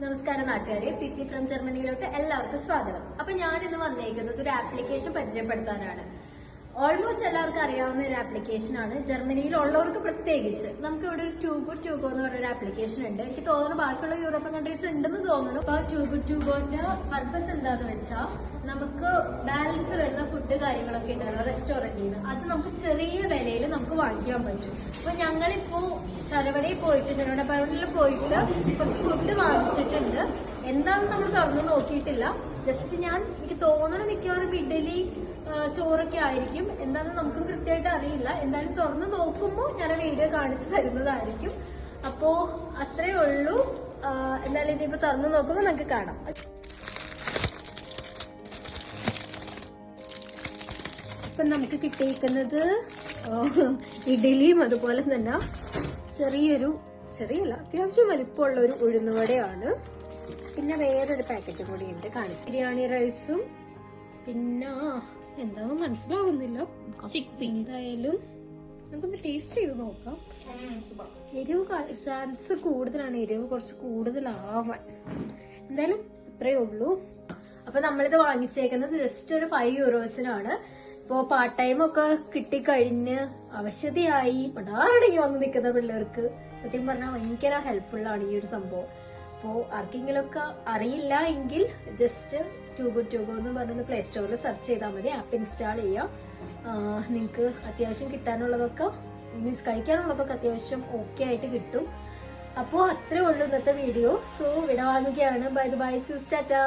നമസ്കാരം നാട്ടുകാരെ, P P from ജർമ്മനിയിലോട്ട് എല്ലാവർക്കും സ്വാഗതം. അപ്പൊ ഞാൻ ഇന്ന് വന്നേക്കുന്നത് ഒരു ആപ്ലിക്കേഷൻ പരിചയപ്പെടുത്താനാണ്. ഓൾമോസ്റ്റ് എല്ലാവർക്കും അറിയാവുന്ന ഒരു ആപ്ലിക്കേഷൻ ആണ്. ജർമ്മനിയിലുള്ളവർക്ക് പ്രത്യേകിച്ച് നമുക്ക് ഇവിടെ ഒരു ടു ഗുഡ് ടു ഗോ എന്ന് പറഞ്ഞൊരു ആപ്ലിക്കേഷൻ ഉണ്ട്. എനിക്ക് തോന്നുന്നു ബാക്കിയുള്ള യൂറോപ്യൻ കൺട്രീസ് ഉണ്ടെന്ന് തോന്നുന്നു. അപ്പൊ ടു ഗുഡ് ടു ഗോന്റെ പർപ്പസ് എന്താന്ന് വെച്ചാൽ നമുക്ക് ബാലൻസ് വരുന്ന ഫുഡ് കാര്യങ്ങളൊക്കെ ഉണ്ടല്ലോ റെസ്റ്റോറന്റിൽ നിന്ന്, അത് നമുക്ക് ചെറിയ വിലയിൽ നമുക്ക് വാങ്ങിക്കാൻ പറ്റും. അപ്പൊ ഞങ്ങളിപ്പോ ശരവണയിൽ പോയിട്ട് ശരവണ ഭവനിൽ പോയിട്ട് കുറച്ച് ഫുഡ് വാങ്ങിച്ചിട്ടുണ്ട്. എന്താണെന്ന് നമ്മൾ തുറന്നു നോക്കിയിട്ടില്ല. ജസ്റ്റ് എനിക്ക് തോന്നുന്നു മിക്കവാറും ഇഡലി ചോറൊക്കെ ആയിരിക്കും. എന്താണെന്ന് നമുക്കും കൃത്യമായിട്ട് അറിയില്ല. എന്തായാലും തുറന്നു നോക്കുമ്പോൾ ഞാൻ വീഡിയോ കാണിച്ചു തരുന്നതായിരിക്കും. അപ്പോ അത്രേ ഉള്ളൂ. എന്തായാലും ഇനിയിപ്പോ തുറന്നു നോക്കുമ്പോൾ നമുക്ക് കാണാം. ഇപ്പൊ നമുക്ക് കിട്ടിയിരിക്കുന്നത് ഇഡലിയും അതുപോലെ തന്നെ ചെറിയല്ല അത്യാവശ്യം വലിപ്പമുള്ള ഒരു ഉഴുന്നുവടയാണ്. പിന്നെ വേറൊരു പാക്കറ്റ് കൂടി ഉണ്ട് കാണിച്ചു. ബിരിയാണി റൈസും പിന്നെ എന്താന്ന് മനസ്സിലാവുന്നില്ല. എന്തായാലും നമുക്കൊന്ന് ടേസ്റ്റ് ചെയ്ത് നോക്കാം. എരിവ് ചാൻസ് കൂടുതലാണ്, എരിവ് കുറച്ച് കൂടുതലാവാൻ. എന്തായാലും ഇത്രയേ ഉള്ളൂ. അപ്പൊ നമ്മളിത് വാങ്ങിച്ചേക്കുന്നത് ജസ്റ്റ് ഒരു 5 യൂറോസിനാണ്. ഇപ്പോ പാർട്ട് ടൈം ഒക്കെ കിട്ടിക്കഴിഞ്ഞ് അവശതയായി പടാറടങ്ങി വന്ന് നിൽക്കുന്ന പിള്ളേർക്ക് സത്യം പറഞ്ഞാൽ ഭയങ്കര ഹെൽപ്ഫുള്ളാണ് ഈ ഒരു സംഭവം. അപ്പോ ആർക്കെങ്കിലും ഒക്കെ അറിയില്ല എങ്കിൽ just to good to go എന്ന് പറഞ്ഞൊന്ന് പ്ലേ സ്റ്റോറിൽ സെർച്ച് ചെയ്താൽ മതി. ആപ്പ് ഇൻസ്റ്റാൾ ചെയ്യാം. നിങ്ങൾക്ക് അത്യാവശ്യം കിട്ടാനുള്ളതൊക്കെ മീൻസ് കഴിക്കാനുള്ളതൊക്കെ അത്യാവശ്യം ഓക്കെ ആയിട്ട് കിട്ടും. അപ്പോൾ അത്രേ ഉള്ളൂ ഇന്നത്തെ വീഡിയോ. സോ വിട വാങ്ങുകയാണ്. Bye bye, choose Tata.